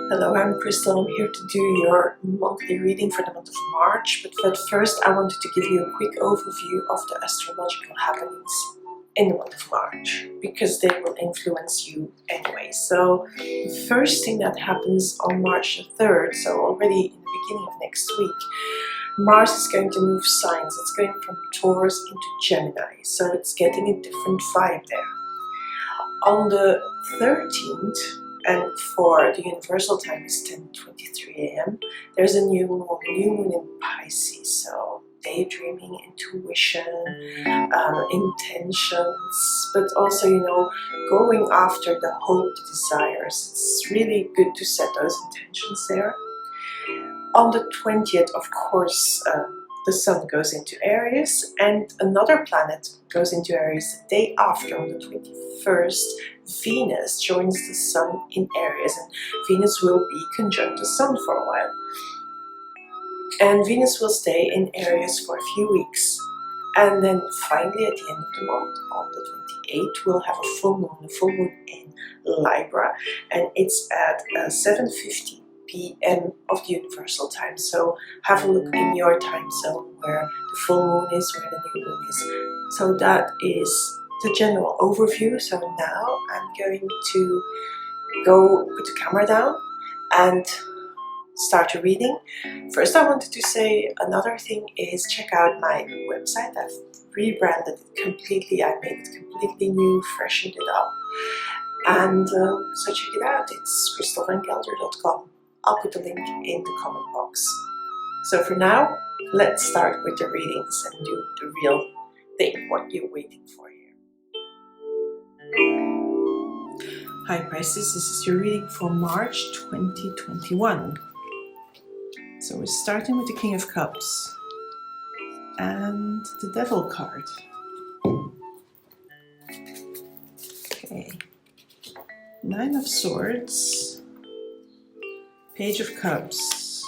Hello, I'm Christel. I'm here to do your monthly reading for the month of March. But first, I wanted to give you a quick overview of the astrological happenings in the month of March, because they will influence you anyway. So the first thing that happens on March the 3rd, so already in the beginning of next week, Mars is going to move signs. It's going from Taurus into Gemini, so it's getting a different vibe there. On the 13th, and for the universal time is 10:23 a.m. there's a new moon in Pisces, so daydreaming, intuition, intentions, but also, going after the hope, the desires. It's really good to set those intentions there. On the 20th, of course, the Sun goes into Aries, and another planet goes into Aries the day after. On the 21st, Venus joins the Sun in Aries, and Venus will be conjunct the Sun for a while. And Venus will stay in Aries for a few weeks. And then finally, at the end of the month, on the 28th, we'll have a full moon in Libra, and it's at 7:50 p.m. of the universal time. So have a look in your time zone where the full moon is, where the new moon is. So that is the general overview. So now I'm going to go put the camera down and start a reading. First, I wanted to say another thing is check out my website. I've rebranded it completely. I made it completely new, freshened it up. And so check it out. It's christelvangelder.com. I'll put the link in the comment box. So for now, let's start with the readings and do the real thing, what you're waiting for here. Hi Pisces, this is your reading for March 2021. So we're starting with the King of Cups and the Devil card. Okay, Nine of Swords, Page of Cups,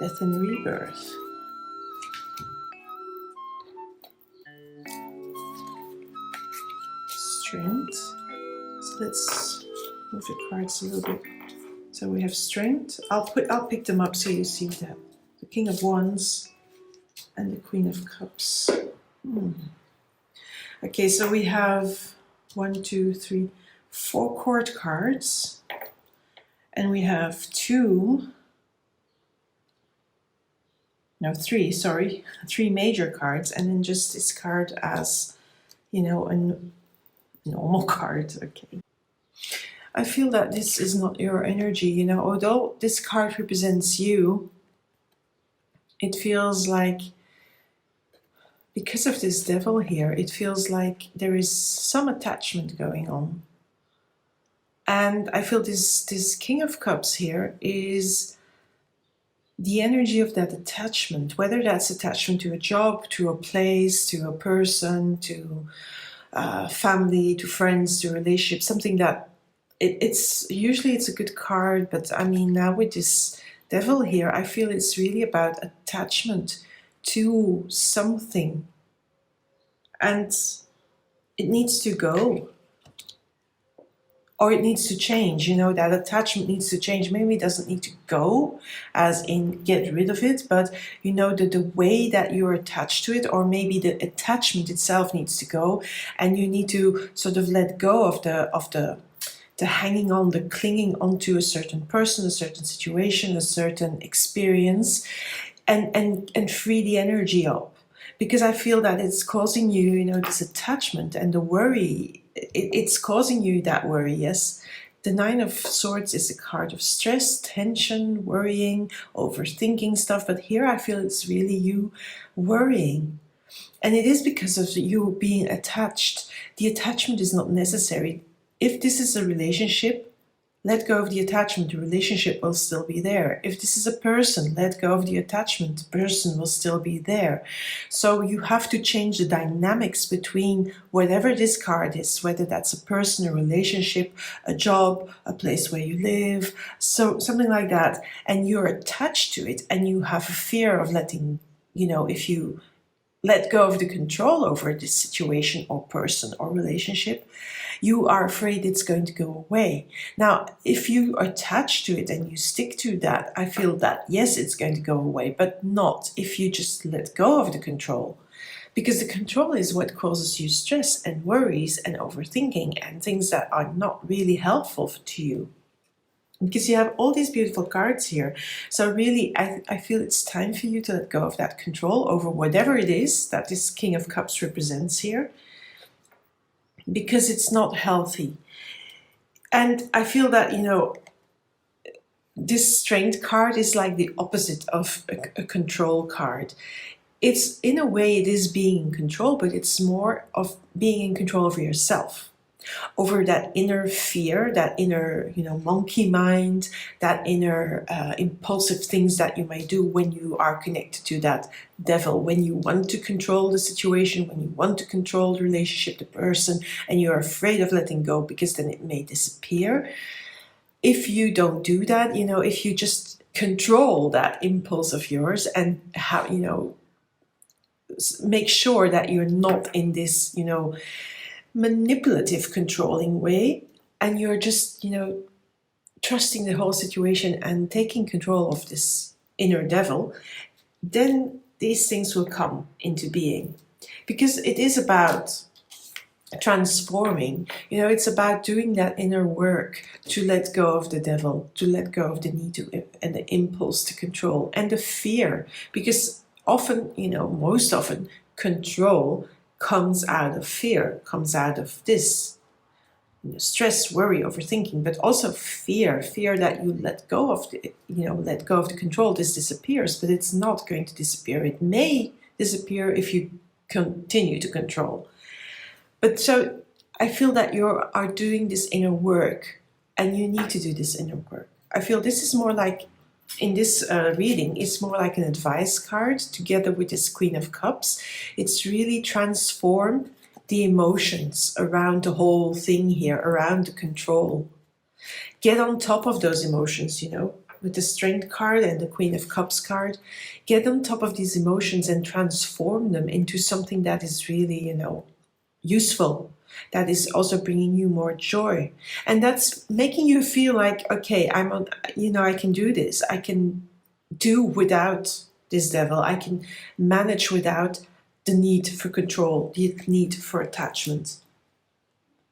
Death and Rebirth, Strength. So let's move the cards a little bit. So we have Strength. I'll pick them up so you see that. The King of Wands and the Queen of Cups. Okay, so we have 1, 2, 3, 4 court cards. And we have three major cards, and then just this card as, a normal card. Okay. I feel that this is not your energy, although this card represents you, it feels like, because of this Devil here, it feels like there is some attachment going on. And I feel this King of Cups here is the energy of that attachment, whether that's attachment to a job, to a place, to a person, to family, to friends, to relationships, something that it's usually a good card, but I mean, now with this Devil here, I feel it's really about attachment to something, and it needs to go. Or it needs to change, that attachment needs to change. Maybe it doesn't need to go, as in get rid of it, but the way that you're attached to it, or maybe the attachment itself needs to go, and you need to sort of let go of the hanging on, the clinging onto a certain person, a certain situation, a certain experience, and free the energy up. Because I feel that it's causing you, this attachment and the worry. It's causing you that worry, yes. The Nine of Swords is a card of stress, tension, worrying, overthinking stuff. But here I feel it's really you worrying. And it is because of you being attached. The attachment is not necessary. If this is a relationship, let go of the attachment, the relationship will still be there. If this is a person, let go of the attachment, the person will still be there. So you have to change the dynamics between whatever this card is, whether that's a person, a relationship, a job, a place where you live, so something like that. And you're attached to it, and you have a fear of letting, if you let go of the control over this situation or person or relationship, you are afraid it's going to go away. Now, if you attach to it and you stick to that, I feel that yes, it's going to go away, but not if you just let go of the control. Because the control is what causes you stress and worries and overthinking and things that are not really helpful to you. Because you have all these beautiful cards here. So really, I feel it's time for you to let go of that control over whatever it is that this King of Cups represents here. Because it's not healthy. And I feel that, you know, this Strength card is like the opposite of a control card. It's, in a way, it is being in control, but it's more of being in control over yourself. Over that inner fear, that inner, you know, monkey mind, that inner impulsive things that you might do when you are connected to that devil, when you want to control the situation, when you want to control the relationship, the person, and you're afraid of letting go because then it may disappear. If you don't do that, you know, if you just control that impulse of yours and have, you know, make sure that you're not in this, you know, manipulative, controlling way, and you're just, you know, trusting the whole situation and taking control of this inner devil, then these things will come into being. Because it is about transforming, you know, it's about doing that inner work to let go of the devil, to let go of the need to and the impulse to control and the fear. Because often, you know, most often, control comes out of fear, comes out of this, you know, stress, worry, overthinking, but also fear that you let go of the, you know, let go of the control. This disappears, but it's not going to disappear. It may disappear if you continue to control. But so I feel that you are doing this inner work, and you need to do this inner work. I feel this is more like, in this reading, it's more like an advice card together with this Queen of Cups. It's really transform the emotions around the whole thing here, around the control. Get on top of those emotions, you know, with the Strength card and the Queen of Cups card. Get on top of these emotions and transform them into something that is really, you know, useful, that is also bringing you more joy, and that's making you feel like, okay, I'm on, you know, I can do this, I can do without this devil, I can manage without the need for control, the need for attachment.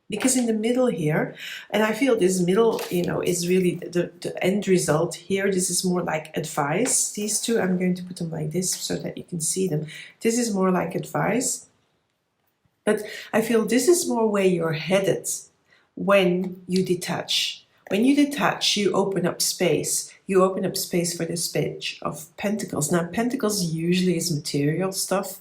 Because in the middle here, and I feel this middle, you know, is really the end result here. This is more like advice. These two, I'm going to put them like this so that you can see them. This is more like advice. But I feel this is more where you're headed when you detach. When you detach, you open up space. You open up space for this Page of Pentacles. Now, Pentacles usually is material stuff,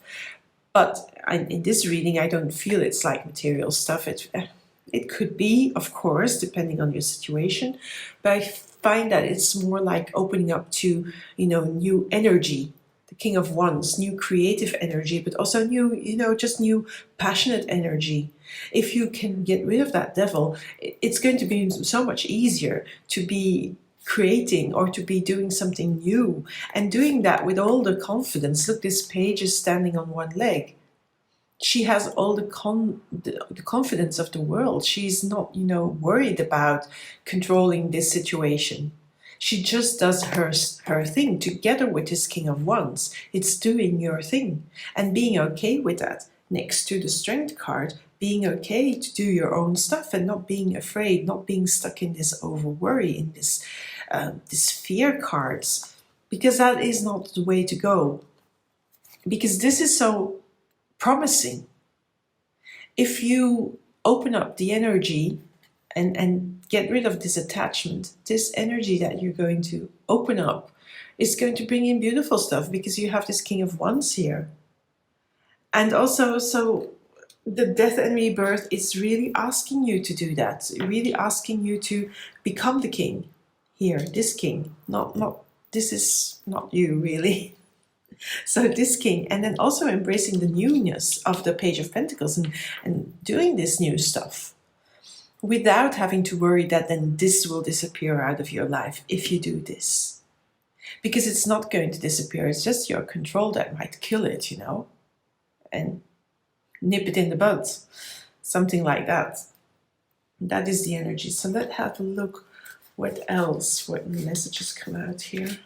but in this reading, I don't feel it's like material stuff. It could be, of course, depending on your situation, but I find that it's more like opening up to, you know, new energy. The King of Wands, new creative energy, but also new, you know, just new passionate energy. If you can get rid of that devil, it's going to be so much easier to be creating or to be doing something new, and doing that with all the confidence. Look, this Page is standing on one leg. She has all the confidence of the world. She's not, you know, worried about controlling this situation. She just does her thing together with this King of Wands. It's doing your thing and being okay with that. Next to the Strength card, being okay to do your own stuff and not being afraid, not being stuck in this over worry, in this fear cards, because that is not the way to go. Because this is so promising. If you open up the energy and get rid of this attachment, this energy that you're going to open up is going to bring in beautiful stuff, because you have this King of Wands here. And also, so the death and rebirth is really asking you to do that, really asking you to become the king here, this king, not this is not you really. So this king, and then also embracing the newness of the Page of Pentacles and doing this new stuff without having to worry that then this will disappear out of your life if you do this. Because it's not going to disappear, it's just your control that might kill it, you know. and nip it in the bud. Something like that. That is the energy. So let's have a look what else, what messages come out here.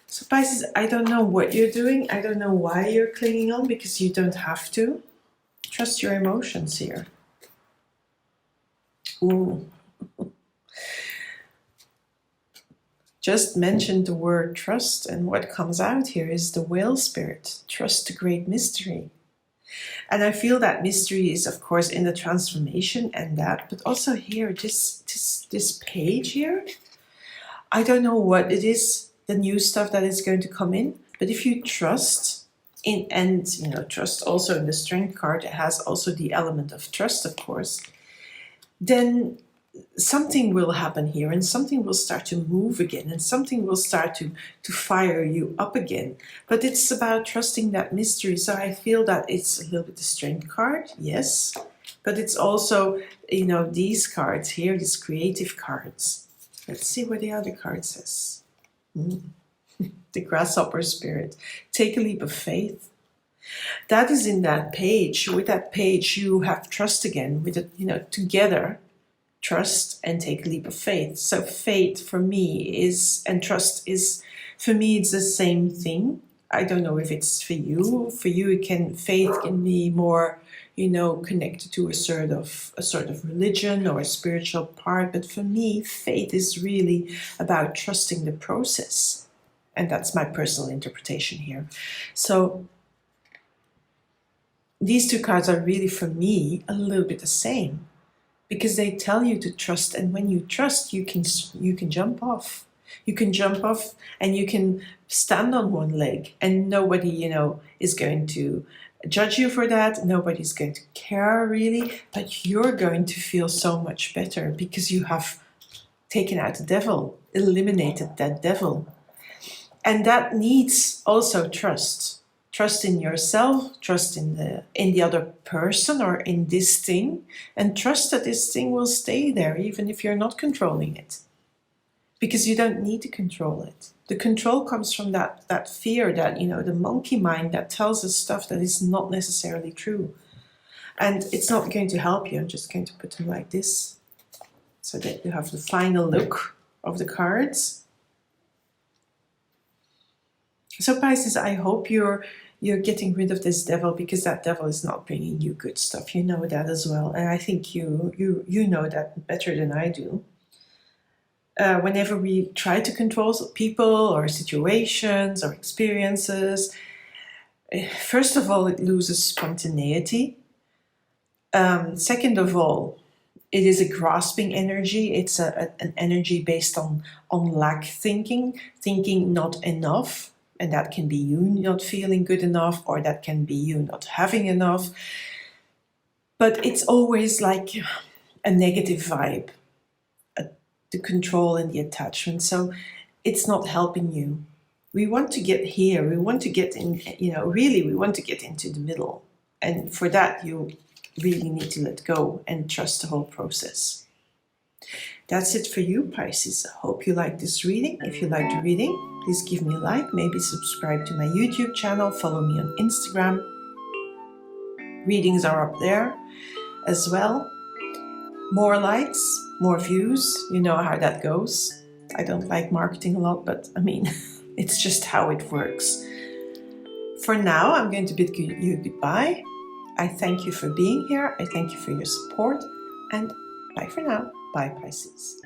So Pisces, I don't know what you're doing. I don't know why you're clinging on, because you don't have to. Trust your emotions here. Ooh. Just mentioned the word trust, and what comes out here is the whale spirit. Trust the great mystery. And I feel that mystery is, of course, in the transformation and that, but also here, this page here. I don't know what it is, the new stuff that is going to come in, but if you trust in, and trust also in the Strength card, it has also the element of trust, of course, then something will happen here, and something will start to move again, and something will start to fire you up again. But it's about trusting that mystery. So I feel that it's a little bit the Strength card, yes, but it's also, these cards here, these creative cards. Let's see what the other card says. The grasshopper spirit. Take a leap of faith. That is in that page. With that page, you have trust again. With it, together, trust and take a leap of faith. So faith for me is, and trust is, for me, it's the same thing. I don't know if it's for you. For you, faith can be more, connected to a sort of religion or a spiritual part. But for me, faith is really about trusting the process. And that's my personal interpretation here. So these two cards are really, for me, a little bit the same, because they tell you to trust, and when you trust, you can jump off. You can jump off, and you can stand on one leg, and nobody, is going to judge you for that. Nobody's going to care really, but you're going to feel so much better because you have taken out the devil, eliminated that devil. And that needs also trust. Trust in yourself, trust in the other person or in this thing, and trust that this thing will stay there even if you're not controlling it. Because you don't need to control it. The control comes from that fear, that, the monkey mind that tells us stuff that is not necessarily true. And it's not going to help you. I'm just going to put them like this so that you have the final look of the cards. So Pisces, I hope you're getting rid of this devil, because that devil is not bringing you good stuff. You know that as well, and I think you know that better than I do. Whenever we try to control people or situations or experiences, first of all, it loses spontaneity. Second of all, it is a grasping energy. It's an energy based on lack thinking not enough. And that can be you not feeling good enough, or that can be you not having enough. But it's always like a negative vibe, the control and the attachment. So it's not helping you. We want to get here. We want to get in, really we want to get into the middle. And for that, you really need to let go and trust the whole process. That's it for you, Pisces. I hope you like this reading. If you like the reading, please give me a like, maybe subscribe to my YouTube channel, follow me on Instagram. Readings are up there as well. More likes, more views, you know how that goes. I don't like marketing a lot, but I mean, it's just how it works. For now, I'm going to bid you goodbye. I thank you for being here. I thank you for your support, and bye for now. Bye, Pisces.